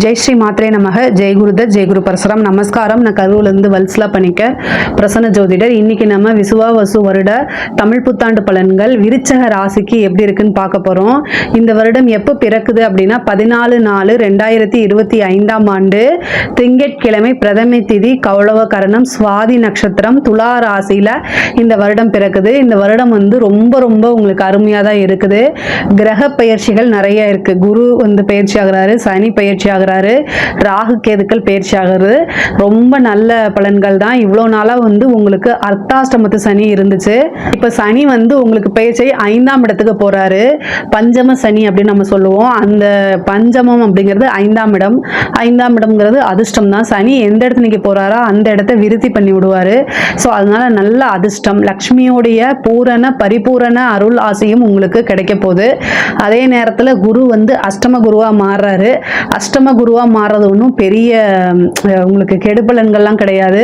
ஜெய் ஸ்ரீ மாத்ரே நமக. ஜெய் குருதத், ஜெய் குரு பரசுராம். நமஸ்காரம். நான் கரூர்லேருந்து வல்சலா பண்ணிக்க பிரசன்ன ஜோதிடர். இன்னைக்கு நம்ம விசுவாவசு வருட தமிழ் புத்தாண்டு பலன்கள் விருச்சக ராசிக்கு எப்படி இருக்குன்னு பார்க்க போறோம். இந்த வருடம் எப்போ பிறக்குது அப்படின்னா 14/4/2025 ஆண்டு திங்கட்கிழமை பிரதமை திதி கௌளவ கரணம் சுவாதி நட்சத்திரம் துலா ராசியில இந்த வருடம் பிறக்குது. இந்த வருடம் ரொம்ப உங்களுக்கு அருமையா தான் இருக்குது. கிரக பயிற்சிகள் நிறைய இருக்கு. குரு பயிற்சி ஆகிறாரு, சனி பயிற்சி ஆகிறாரு, ராகு கேதுக்கள் பயிற்சி ஆகிறது. ரொம்ப நல்ல பலன்கள் தான். இவ்வளோ நாளா உங்களுக்கு அர்த்தாஷ்டமத்து சனி இருந்துச்சு. இப்ப சனி உங்களுக்கு பயிற்சி 5ஆம் இடத்துக்கு போறாரு. பஞ்சம சனி அப்படின்னு நம்ம சொல்லுவோம். அந்த பஞ்சமம் அப்படிங்கிறது 5ஆம் இடம். 5ஆம் இடம்ங்கிறது அதிர்ஷ்டம் தான். சனி எந்த இடத்துல போறாரோ அந்த இடத்த விருத்தி பண்ணி விடுவாரு. ஸோ அதனால நல்ல அதிர்ஷ்டம், லக்ஷ்மியோடைய பரிபூரண அருள் ஆசையும் உங்களுக்கு கிடைக்க போகுது. அதே நேரத்தில் குரு அஷ்டம குருவா மாறுறாரு. அஷ்டம குருவா மாறுறது ஒன்றும் பெரிய உங்களுக்கு கெடுபலன்கள்லாம் கிடையாது.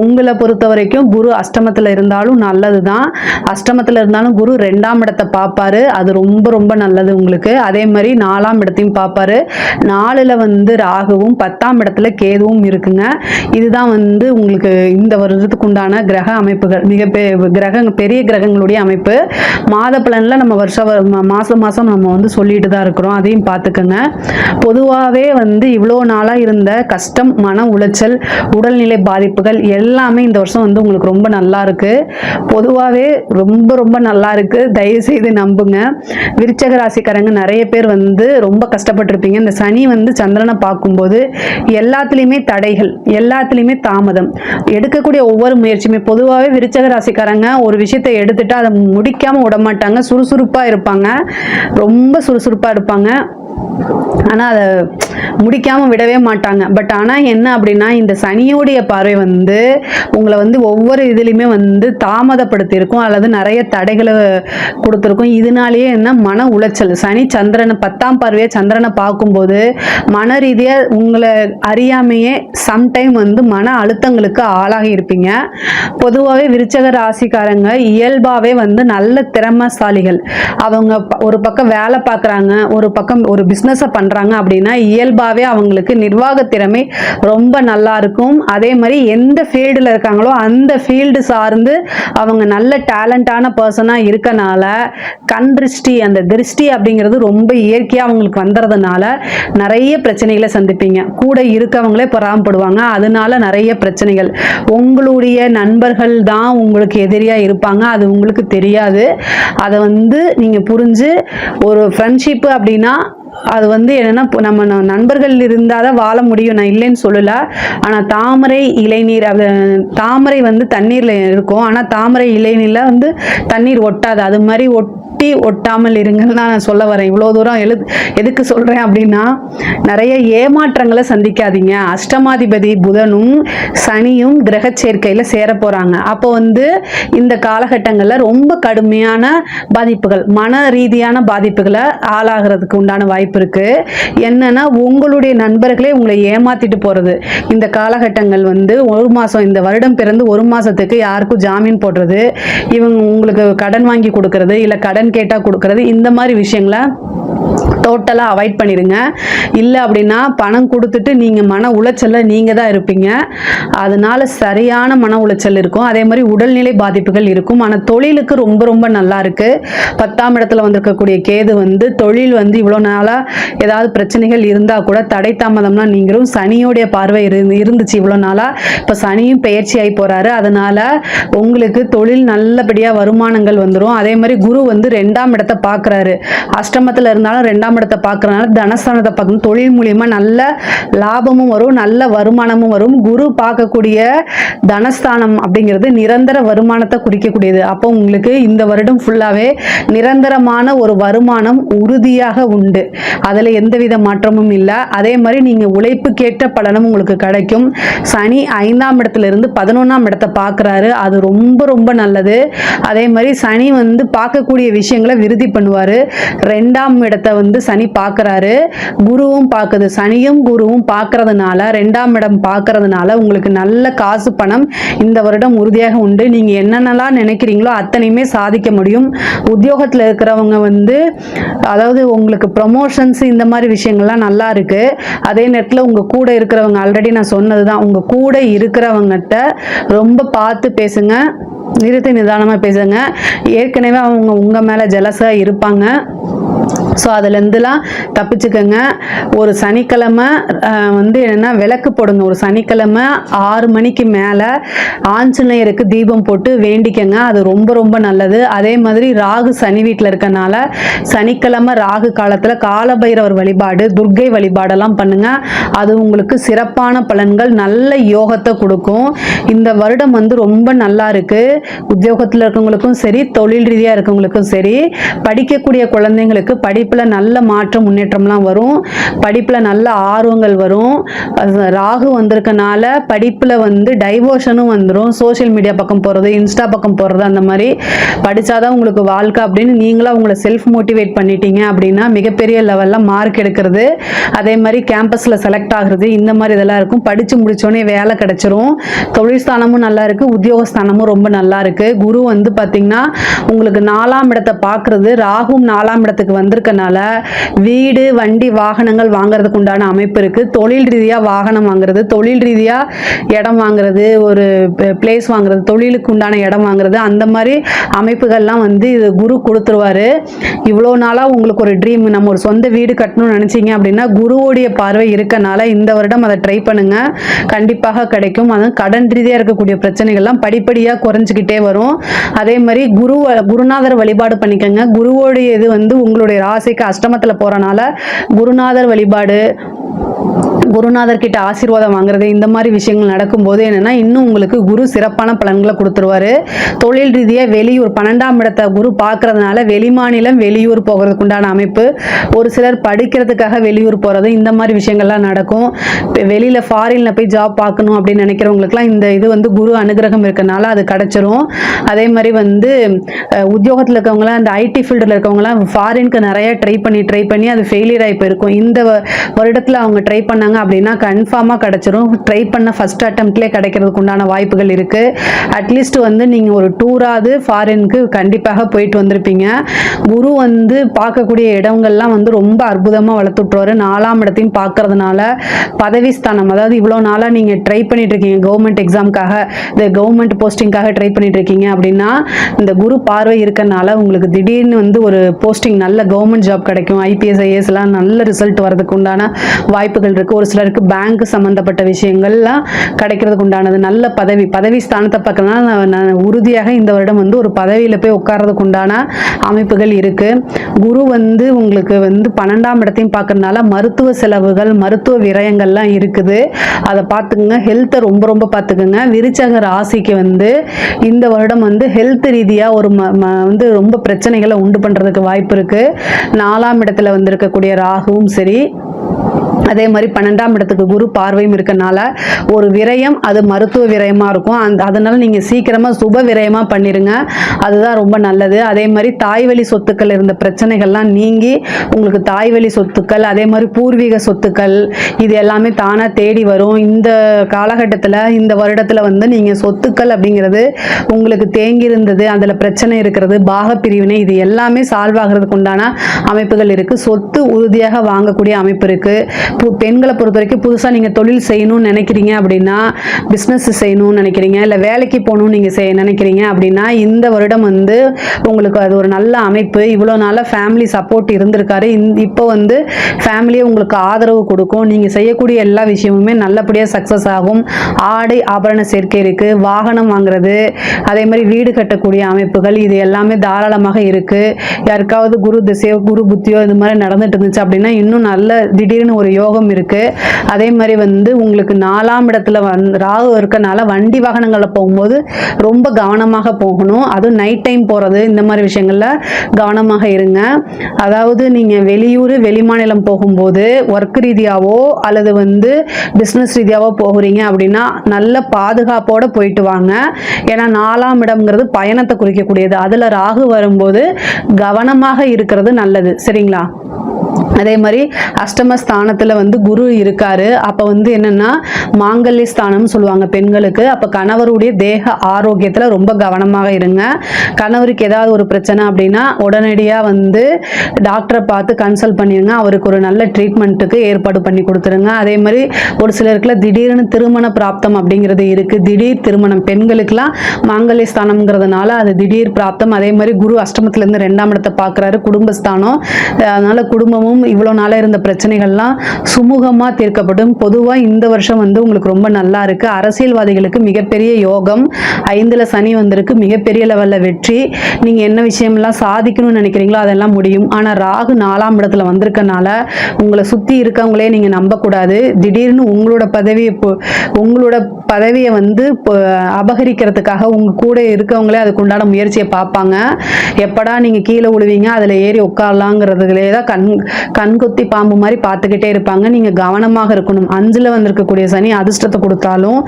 உங்களை பொறுத்த வரைக்கும் குரு அஷ்டமத்தில் இருந்தாலும் நல்லது தான். அஷ்டமத்தில் இருந்தாலும் குரு 2ஆம் இடத்தை பார்ப்பாரு. அது ரொம்ப நல்லது உங்களுக்கு. அதே மாதிரி 4ஆம் இடத்தையும் பார்ப்பாரு. 4ல் ராகுவும் 10ஆம் இடத்துல கேதுவும் இருக்குங்க. இதுதான் உங்களுக்கு இந்த வருடத்துக்கு உண்டான கிரக அமைப்புகள். பெரிய கிரகங்களுடைய அமைப்பு. மாத பலன்ல நம்ம மாசம் நம்ம சொல்லிட்டு தான் இருக்கிறோம். அதையும் பார்த்துக்கோங்க. பொதுவாகவே இவ்வளோ நாளாக இருந்த கஷ்டம், மன உளைச்சல், உடல்நிலை பாதிப்புகள் எல்லாமே இந்த வருஷம் உங்களுக்கு ரொம்ப நல்லா இருக்கு. பொதுவாகவே ரொம்ப நல்லா இருக்கு. தயவு செய்து நம்புங்க. விருச்சக ராசிக்காரங்க நிறைய பேர் ரொம்ப கஷ்டப்பட்டிருப்பீங்க. இந்த சனி சந்திரனை பார்க்கும்போது எல்லாத்துலேயுமே தடைகள், எல்லாத்துலேயுமே தாமதம். எடுக்கக்கூடிய ஒவ்வொரு முயற்சியுமே பொதுவாகவே விருச்சக ராசிக்காரங்க ஒரு விஷயத்தை எடுத்துட்டு அதை முடிக்காம விட மாட்டாங்க. சுறுசுறுப்பா இருப்பாங்க, ரொம்ப சுறுசுறுப்பா இருப்பாங்க. ஆனால் அதை முடிக்காமல் விடவே மாட்டாங்க. பட் ஆனால் என்ன அப்படின்னா, இந்த சனியோடைய பார்வை உங்களை ஒவ்வொரு இதுலையுமே தாமதப்படுத்தியிருக்கும் அல்லது நிறைய தடைகளை கொடுத்துருக்கும். இதனாலேயே என்ன மன உளைச்சல். சனி சந்திரனை 10ஆம் பார்வையை சந்திரனை பார்க்கும்போது மன ரீதியாக உங்களை அறியாமையே சம்டைம் மன அழுத்தங்களுக்கு ஆளாகி இருப்பீங்க. பொதுவாகவே விருச்சக ராசிக்காரங்க இயல்பாகவே நல்ல திறமைசாலிகள். அவங்க ஒரு பக்கம் வேலை பார்க்குறாங்க, ஒரு பக்கம் ஒரு பிஸ்னஸை பண்ணுறாங்க அப்படின்னா இயல்பாகவே அவங்களுக்கு நிர்வாக திறமை ரொம்ப நல்லா இருக்கும். அதே மாதிரி எந்த ஃபீல்டில் இருக்காங்களோ அந்த ஃபீல்டு சார்ந்து அவங்க நல்ல டேலண்டான பர்சனாக இருக்கனால கண் திருஷ்டி, அந்த திருஷ்டி அப்படிங்கிறது ரொம்ப இயற்கையாக அவங்களுக்கு வந்துடுறதுனால நிறைய பிரச்சனைகளை சந்திப்பீங்க. கூட இருக்கவங்களே பொறாமப்படுவாங்க. அதனால நிறைய பிரச்சனைகள். உங்களுடைய நண்பர்கள் தான் உங்களுக்கு எதிரியாக இருப்பாங்க. அது உங்களுக்கு தெரியாது. அதை நீங்கள் புரிஞ்சு ஒரு ஃப்ரெண்ட்ஷிப்பு அப்படின்னா அது என்னன்னா நம்ம நண்பர்கள் இருந்தால் தான் வாழ முடியும். நான் இல்லைன்னு சொல்லல. ஆனால் தாமரை இளைநீர், தாமரை தண்ணீரில் இருக்கும். ஆனால் தாமரை இளைநீரில் தண்ணீர் ஒட்டாது. அது மாதிரி ஒட்டாமல் இருங்கன்னு நான் சொல்ல வரேன். இவ்வளோ தூரம் எதுக்கு சொல்கிறேன் அப்படின்னா, நிறைய ஏமாற்றங்களை சந்திக்காதீங்க. அஷ்டமாதிபதி புதனும் சனியும் கிரக சேர்க்கையில் சேர போகிறாங்க. அப்போ இந்த காலகட்டங்களில் ரொம்ப கடுமையான பாதிப்புகள், மன ரீதியான பாதிப்புகளை ஆளாகிறதுக்கு உண்டான வாய்ப்பு இருக்கு. என்னன்னா, உங்களுடைய நண்பர்களே உங்களை ஏமாத்திட்டு போறது. இந்த காலகட்டங்கள் ஒரு மாசம், இந்த வருடம் பிறந்து ஒரு மாசத்துக்கு யாருக்கும் ஜாமீன் போடுறது, இவங்க உங்களுக்கு கடன் வாங்கி கொடுக்கறது, இல்லை கடன் கேட்டா கொடுக்கறது, இந்த மாதிரி விஷயங்களை டோட்டலாக அவாய்ட் பண்ணிடுங்க. இல்லை அப்படின்னா பணம் கொடுத்துட்டு நீங்கள் மன உளைச்சலில் நீங்கள் தான் இருப்பீங்க. அதனால சரியான மன உளைச்சல் இருக்கும். அதே மாதிரி உடல்நிலை பாதிப்புகள் இருக்கும். ஆனால் தொழிலுக்கு ரொம்ப நல்லா இருக்கு. 10ஆம் இடத்துல வந்திருக்கக்கூடிய கேது தொழில் இவ்வளோ நாளாக ஏதாவது பிரச்சனைகள் இருந்தால் கூட தடை தாமதம்னா நீங்களும் சனியோடைய பார்வை இருந்துச்சு இவ்வளோ நாளாக. இப்போ சனியும் பயிற்சி ஆகி போகிறாரு. அதனால உங்களுக்கு தொழில் நல்லபடியாக வருமானங்கள் வந்துடும். அதே மாதிரி குரு 2ஆம் இடத்தை பார்க்குறாரு. அஷ்டமத்தில் இருந்தாலும் 2ஆம் இடத்தை பார்க்கறதுனால தனஸ்தானத்தை பார்க்கணும். தொழில் மூலியமா நல்ல லாபமும் வரும், நல்ல வருமானமும் வரும். குரு பார்க்கக்கூடிய தனஸ்தானம் அப்படிங்கிறது நிரந்தர வருமானத்தை குறிக்கக்கூடியது. அப்போ உங்களுக்கு இந்த வருடம் ஃபுல்லாவே நிரந்தரமான ஒரு வருமானம் உறுதியாக உண்டு. அதில் எந்தவித மாற்றமும் இல்லை. அதே மாதிரி நீங்க உழைப்புக்கேற்ற பலனும் உங்களுக்கு கிடைக்கும். சனி 5ஆம் இடத்துல இருந்து 11ஆம் இடத்தை பார்க்கிறாரு. அது ரொம்ப நல்லது. அதே மாதிரி சனி பார்க்கக்கூடிய விஷயங்களை விருதி பண்ணுவாரு. 2ஆம் இடத்தை சனி பார்க்குறாரு, குருவும் பார்க்குது. சனியும் குருவும் பார்க்கறதுனால, 2ஆம் இடம் பார்க்கறதுனால உங்களுக்கு நல்ல காசு பணம் இந்த வருடம் உறுதியாக உண்டு. நீங்கள் என்னென்னலாம் நினைக்கிறீங்களோ அத்தனையுமே சாதிக்க முடியும். உத்தியோகத்தில் இருக்கிறவங்க வந்து அதாவது உங்களுக்கு ப்ரொமோஷன்ஸ் இந்த மாதிரி விஷயங்கள்லாம் நல்லா இருக்கு. அதே நேரத்தில் உங்கள் கூட இருக்கிறவங்க ஆல்ரெடி நான் சொன்னது தான், உங்கள் கூட இருக்கிறவங்ககிட்ட ரொம்ப பார்த்து பேசுங்க, நிறுத்தி நிதானமாக பேசுங்க. ஏற்கனவே அவங்க உங்கள் மேலே ஜெலஸாக இருப்பாங்க. ஸோ அதுலேருந்துலாம் தப்பிச்சுக்கோங்க. ஒரு சனிக்கிழமை வந்து என்னென்னா விளக்கு போடுங்க. ஒரு சனிக்கிழமை 6 மணிக்கு மேலே ஆஞ்சநேயருக்கு தீபம் போட்டு வேண்டிக்கங்க. அது ரொம்ப ரொம்ப நல்லது. அதே மாதிரி ராகு சனி வீட்டில் இருக்கனால சனிக்கிழமை ராகு காலத்தில் காலபைரவர் வழிபாடு, துர்க்கை வழிபாடெல்லாம் பண்ணுங்க. அது உங்களுக்கு சிறப்பான பலன்கள், நல்ல யோகத்தை கொடுக்கும். இந்த வருடம் வந்து ரொம்ப நல்லா இருக்கு. உத்தியோகத்தில் இருக்கவங்களுக்கும் சரி, தொழில் ரீதியாக இருக்கவங்களுக்கும் சரி, படிக்கக்கூடிய குழந்தைங்களுக்கு படிப்பில் நல்ல மாற்றம் முன்னேற்றம்லாம் வரும். படிப்பில் நல்ல ஆர்வங்கள் வரும். ராகு வந்திருக்கனால படிப்பில் வந்து டைவோஷனும் வந்துடும். சோஷியல் மீடியா பக்கம் போகிறது, இன்ஸ்டா பக்கம் போகிறது, அந்த மாதிரி படித்தாதான் உங்களுக்கு வாழ்க்கை அப்படின்னு நீங்களாக உங்களை செல்ஃப் மோட்டிவேட் பண்ணிட்டீங்க அப்படின்னா மிகப்பெரிய லெவலில் மார்க் எடுக்கிறது, அதே மாதிரி கேம்பஸில் செலக்ட் ஆகுறது, இந்த மாதிரி இதெல்லாம் இருக்கும். படித்து முடித்தோடனே வேலை கிடைச்சிரும். தொழில் ஸ்தானமும் நல்லா இருக்குது, உத்தியோக ஸ்தானமும் ரொம்ப நல்லா இருக்குது. குரு வந்து பார்த்திங்கன்னா உங்களுக்கு 4ஆம் இடத்தை பார்க்குறது, ராகும் 4ஆம் இடத்துக்கு வந்திருக்கனால வீடு, வண்டி, வாகனங்கள் வாங்குறதுக்கு உண்டான அமைப்பு இருக்குது. தொழில் ரீதியாக வாகனம் வாங்குறது, தொழில் ரீதியாக இடம் வாங்குறது, ஒரு பிளேஸ் வாங்குறது, தொழிலுக்கு உண்டான இடம் வாங்குறது, அந்த மாதிரி அமைப்புகள்லாம் வந்து இது குரு கொடுத்துருவாரு. இவ்வளோ நாளாக உங்களுக்கு ஒரு ட்ரீம், நம்ம ஒரு சொந்த வீடு கட்டணும்னு நினச்சிங்க அப்படின்னா குருவோடைய பார்வை இருக்கனால இந்த வருடம் அதை ட்ரை பண்ணுங்க, கண்டிப்பாக கிடைக்கும். அது கடன் ரீதியாக இருக்கக்கூடிய பிரச்சனைகள்லாம் படிப்படியாக குறைஞ்சிக்கிட்டே வரும். அதே மாதிரி குருநாதர் வழிபாடு பண்ணிக்கோங்க. குருவோடைய இது வந்து உங்களுடைய ராசிக்கு அஷ்டமத்தில் போறனால குருநாதர் வழிபாடு, குருநாதர் கிட்ட ஆசீர்வாதம் வாங்குறது, இந்த மாதிரி விஷயங்கள் நடக்கும்போது என்னன்னா இன்னும் உங்களுக்கு குரு சிறப்பான பலன்களை கொடுத்துருவாரு. தொழில் ரீதியாக வெளியூர் 12ஆம் இடத்தை குரு பார்க்கறதுனால வெளிமாநிலம், வெளியூர் போகிறதுக்கு உண்டான அமைப்பு, ஒரு சிலர் படிக்கிறதுக்காக வெளியூர் போகிறது, இந்த மாதிரி விஷயங்கள்லாம் நடக்கும். வெளியில் ஃபாரினில் போய் ஜாப் பார்க்கணும் அப்படின்னு நினைக்கிறவங்களுக்குலாம் இந்த இது வந்து குரு அனுகிரகம் இருக்கனால அது கிடைச்சிரும். அதே மாதிரி வந்து உத்தியோகத்தில் இருக்கவங்களாம், அந்த ஐடி ஃபீல்டில் இருக்கவங்களாம் ஃபாரினுக்கு நிறைய ட்ரை பண்ணி அது ஃபெயிலியர் ஆகி போயிருக்கும். இந்த வருடத்தில் அவங்க ட்ரை பண்ணாங்க அப்படின்னா கன்ஃபார்மாக கிடைச்சிரும். ட்ரை பண்ண ஃபர்ஸ்ட் அட்டெம்ப்ட்லேயே கிடைக்கிறதுக்கு உண்டான வாய்ப்புகள் இருக்குது. அட்லீஸ்ட் வந்து நீங்கள் ஒரு டூராவது ஃபாரினுக்கு கண்டிப்பாக போயிட்டு வந்திருப்பீங்க. குரு வந்து பார்க்கக்கூடிய இடங்கள்லாம் வந்து ரொம்ப அற்புதமாக வளர்த்து விட்டுருவாரு. 4ஆம் இடத்தையும் பார்க்கறதுனால பதவி ஸ்தானம், அதாவது இவ்வளோ நாளாக நீங்கள் ட்ரை பண்ணிட்டு இருக்கீங்க கவர்மெண்ட் எக்ஸாமுக்காக, இந்த கவர்மெண்ட் போஸ்டிங்காக ட்ரை பண்ணிட்டு இருக்கீங்க அப்படின்னா இந்த குரு பார்வை இருக்கனால உங்களுக்கு திடீர்னு வந்து ஒரு போஸ்டிங், நல்ல கவர்மெண்ட் ஜாப் கிடைக்கும். ஐபிஎஸ், ஐஏஎஸ்லாம் நல்ல ரிசல்ட் வரதுக்கு உண்டான வாய்ப்புகள் இருக்குது. ஒரு சிலருக்கு பேங்க் சம்மந்தப்பட்ட விஷயங்கள்லாம் கிடைக்கிறதுக்கு உண்டானது. நல்ல பதவி ஸ்தானத்தை பார்க்கறதுனால உறுதியாக இந்த வருடம் வந்து ஒரு பதவியில் போய் உட்கார்றதுக்கு உண்டான அமைப்புகள் இருக்குது. குரு வந்து உங்களுக்கு வந்து 12ஆம் இடத்தையும் பார்க்கறதுனால மருத்துவ செலவுகள், மருத்துவ விரயங்கள்லாம் இருக்குது. அதை பார்த்துக்குங்க. ஹெல்த்தை ரொம்ப ரொம்ப பார்த்துக்குங்க. விருச்சக ராசிக்கு வந்து இந்த வருடம் வந்து ஹெல்த் ரீதியாக ஒரு வந்து ரொம்ப பிரச்சனைகளை உண்டு பண்ணுறதுக்கு வாய்ப்பு இருக்குது. 4ஆம் இடத்துல வந்திருக்கக்கூடிய ராகுவும் சரி, அதே மாதிரி 12ஆம் இடத்துக்கு குரு பார்வையும் இருக்கனால ஒரு விரயம், அது மருத்துவ விரயமாக இருக்கும். அதனால நீங்கள் சீக்கிரமாக சுப விரயமாக பண்ணிடுங்க, அதுதான் ரொம்ப நல்லது. அதே மாதிரி தாய்வழி சொத்துக்கள் இருந்த பிரச்சனைகள்லாம் நீங்கி உங்களுக்கு தாய்வழி சொத்துக்கள், அதே மாதிரி பூர்வீக சொத்துக்கள், இது எல்லாமே தானாக தேடி வரும். இந்த காலகட்டத்தில், இந்த வருடத்தில் வந்து நீங்கள் சொத்துக்கள் அப்படிங்கிறது உங்களுக்கு தேங்கி இருந்தது, அதில் பிரச்சனை இருக்கிறது, பாக பிரிவினை, இது எல்லாமே சால்வ் ஆகிறதுக்கு உண்டான அமைப்புகள் இருக்குது. சொத்து உறுதியாக வாங்கக்கூடிய அமைப்பு இருக்குது. பெண்களை பொறுத்த வரைக்கும் புதுசாக நீங்கள் தொழில் செய்யணும்னு நினைக்கிறீங்க அப்படின்னா, பிஸ்னஸ் செய்யணும்னு நினைக்கிறீங்க, இல்லை வேலைக்கு போகணும்னு நீங்கள் நினைக்கிறீங்க அப்படின்னா இந்த வருடம் வந்து உங்களுக்கு அது ஒரு நல்ல அமைப்பு. இவ்வளோ நாளாக ஃபேமிலி சப்போர்ட் இருந்திருக்காரு, இப்போ வந்து ஃபேமிலியே உங்களுக்கு ஆதரவு கொடுக்கும். நீங்கள் செய்யக்கூடிய எல்லா விஷயமுமே நல்லபடியாக சக்ஸஸ் ஆகும். ஆடை ஆபரண சேர்க்கை இருக்குது, வாகனம் வாங்குறது, அதே மாதிரி வீடு கட்டக்கூடிய அமைப்புகள், இது எல்லாமே தாராளமாக இருக்குது. யாருக்காவது குரு திசையோ குரு புத்தியோ இது மாதிரி நடந்துட்டு இருந்துச்சு அப்படின்னா இன்னும் நல்ல திடீர்னு ஒரு யோகம் இருக்கு. அதே மாதிரி வந்து உங்களுக்கு 4ஆம் இடத்துல ராகு இருக்கனால வண்டி வாகனங்களில் போகும்போது ரொம்ப கவனமாக போகணும். அதுவும் நைட் டைம் போகிறது, இந்த மாதிரி விஷயங்கள்ல கவனமாக இருங்க. அதாவது நீங்கள் வெளியூர், வெளிமாநிலம் போகும்போது ஒர்க் ரீதியாவோ அல்லது வந்து பிஸ்னஸ் ரீதியாவோ போகிறீங்க அப்படின்னா நல்ல பாதுகாப்போடு போயிட்டு வாங்க. ஏன்னா 4ஆம் இடம்ங்கிறது பயணத்தை குறிக்கக்கூடியது. அதில் ராகு வரும்போது கவனமாக இருக்கிறது நல்லது. சரிங்களா? அதே மாதிரி அஷ்டமஸ்தானத்தில் வந்து குரு இருக்காரு. அப்போ வந்து என்னன்னா மாங்கல்ய ஸ்தானம்னு சொல்லுவாங்க பெண்களுக்கு. அப்போ கணவருடைய தேக ஆரோக்கியத்தில் ரொம்ப கவனமாக இருங்க. கணவருக்கு ஏதாவது ஒரு பிரச்சனை அப்படின்னா உடனடியாக வந்து டாக்டரை பார்த்து கன்சல்ட் பண்ணிடுங்க. அவருக்கு ஒரு நல்ல ட்ரீட்மெண்ட்டுக்கு ஏற்பாடு பண்ணி கொடுத்துருங்க. அதே மாதிரி ஒரு சிலருக்குல திடீர்னு திருமண பிராப்தம் அப்படிங்கிறது இருக்குது. திடீர் திருமணம் பெண்களுக்கெல்லாம் மாங்கல்ய ஸ்தானம்ங்கிறதுனால அது திடீர் பிராப்தம். அதே மாதிரி குரு அஷ்டமத்திலேருந்து 2ஆம் இடத்தை பார்க்குறாரு, குடும்பஸ்தானம். அதனால குடும்பமும் இவ்வளோ நாளாக இருந்த பிரச்சனைகள்லாம் சுமூகமாக தீர்க்கப்படும். பொதுவாக இந்த வருஷம் வந்து உங்களுக்கு ரொம்ப நல்லா இருக்கு. அரசியல்வாதிகளுக்கு மிகப்பெரிய யோகம். 5ல் சனி வந்திருக்கு, மிகப்பெரிய லெவலில் வெற்றி. நீங்கள் என்ன விஷயம்லாம் சாதிக்கணும்னு நினைக்கிறீங்களோ அதெல்லாம் முடியும். ஆனால் ராகு 4ஆம் இடத்துல வந்திருக்கனால உங்களை சுற்றி இருக்கவங்களே நீங்கள் நம்பக்கூடாது. திடீர்னு உங்களோட பதவியை வந்து அபகரிக்கிறதுக்காக உங்கள் கூட இருக்கவங்களே அதுக்கு உண்டான முயற்சியை பார்ப்பாங்க. எப்படா நீங்கள் கீழே விழுவீங்க அதில் ஏறி உட்காரலாங்கிறதுலே தான் கண்கொத்தி பாம்பு மாதிரி பார்த்துக்கிட்டே இருப்பாங்க. நீங்கள் கவனமாக இருக்கணும். 5ல் வந்திருக்கக்கூடிய சனி அதிர்ஷ்டத்தை கொடுத்தாலும்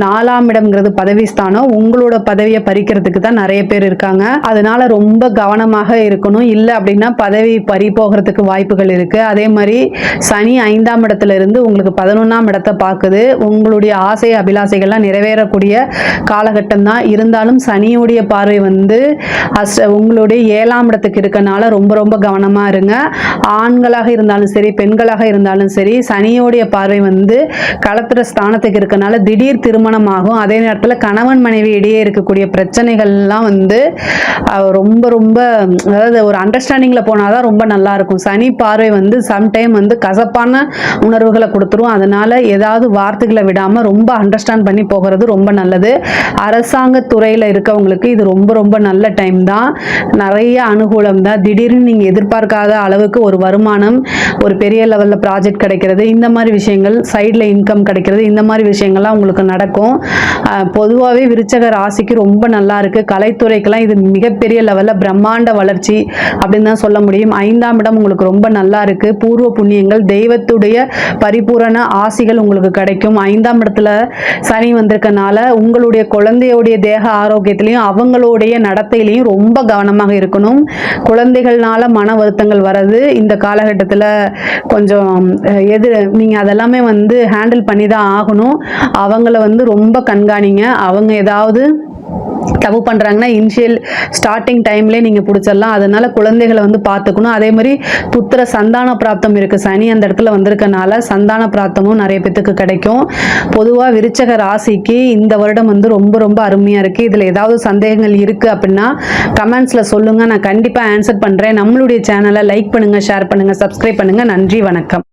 4ஆம் இடம்ங்கிறது பதவி ஸ்தானம். உங்களோட பதவியை பறிக்கிறதுக்கு தான் நிறைய பேர் இருக்காங்க. அதனால ரொம்ப கவனமாக இருக்கணும். இல்லை அப்படின்னா பதவி பறி போகிறதுக்கு வாய்ப்புகள் இருக்கு. அதே மாதிரி சனி 5ஆம் இடத்துல இருந்து உங்களுக்கு 11ஆம் இடத்தை பார்க்குது. உங்களுடைய ஆசை அபிலாசைகள்லாம் நிறைவேறக்கூடிய காலகட்டம் தான். இருந்தாலும் சனியுடைய பார்வை வந்து உங்களுடைய 7ஆம் இடத்துக்கு இருக்கனால ரொம்ப ரொம்ப கவனமாக இருங்க. ஆண்களாக இருந்தாலும் சரி பெண்களாக இருந்தாலும் சரி சனியோடைய பார்வை வந்து களத்திர ஸ்தானத்துக்கு இருக்கனால திடீர் திருமணம் ஆகும். அதே நேரத்தில் கணவன் மனைவி இடையே இருக்கக்கூடிய பிரச்சனைகள்லாம் வந்து ரொம்ப ரொம்ப அதாவது ஒரு அண்டர்ஸ்டாண்டிங்கில் போனால் தான் ரொம்ப நல்லா இருக்கும். சனி பார்வை வந்து சம்டைம் வந்து கசப்பான உணர்வுகளை கொடுத்துரும். அதனால ஏதாவது வார்த்தைகளை விடாமல் ரொம்ப அண்டர்ஸ்டாண்ட் பண்ணி போகிறது ரொம்ப நல்லது. அரசாங்க துறையில் இருக்கவங்களுக்கு இது ரொம்ப ரொம்ப நல்ல டைம் தான். நிறைய அனுகூலம் தான். திடீர்னு நீங்கள் எதிர்பார்க்காத அளவுக்கு ஒரு வருமானம், ஒரு பெரிய லெவலில் ப்ராஜெக்ட் கிடைக்கிறது, இந்த மாதிரி விஷயங்கள், சைடில் இன்கம் கிடைக்கிறது, இந்த மாதிரி விஷயங்கள்லாம் உங்களுக்கு நடக்கும். பொதுவாகவே விருச்சக ராசிக்கு ரொம்ப நல்லா இருக்குது. கலைத்துறைக்கெல்லாம் இது மிகப்பெரிய லெவலில் பிரம்மாண்ட வளர்ச்சி அப்படின்னு தான் சொல்ல முடியும். 5ஆம் இடம் உங்களுக்கு ரொம்ப நல்லா இருக்குது. பூர்வ புண்ணியங்கள், தெய்வத்துடைய பரிபூரண ஆசிகள் உங்களுக்கு கிடைக்கும். 5ஆம் இடத்துல சனி வந்திருக்கனால உங்களுடைய குழந்தையோடைய தேக ஆரோக்கியத்திலையும் அவங்களுடைய நடத்தையிலையும் ரொம்ப கவனமாக இருக்கணும். குழந்தைகள்னால மன வருத்தங்கள் வர்றது இந்த காலகட்டத்தில் கொஞ்சம் நீங்கள் அதெல்லாமே வந்து ஹேண்டில் பண்ணி தான் ஆகணும். அவங்கள வந்து ரொம்ப கண்காணிங்க. அவங்க ஏதாவது தப்பு பண்ணுறாங்கன்னா இனிஷியல் ஸ்டார்டிங் டைம்லேயே நீங்கள் பிடிச்சிடலாம். அதனால குழந்தைகளை வந்து பார்த்துக்கணும். அதே மாதிரி புத்திர சந்தான பிராப்தம் இருக்குது. சனி அந்த இடத்துல வந்திருக்கனால சந்தான பிராப்தமும் நிறைய பேத்துக்கு கிடைக்கும். பொதுவாக விருச்சக ராசிக்கு இந்த வருடம் வந்து ரொம்ப ரொம்ப அருமையாக இருக்குது. இதில் ஏதாவது சந்தேகங்கள் இருக்குது அப்படின்னா கமெண்ட்ஸில் சொல்லுங்கள். நான் கண்டிப்பாக ஆன்சர் பண்ணுறேன். நம்மளுடைய சேனலை லைக் பண்ணுங்கள், ஷேர் பண்ணுங்கள், சப்ஸ்கிரைப் பண்ணுங்கள். நன்றி, வணக்கம்.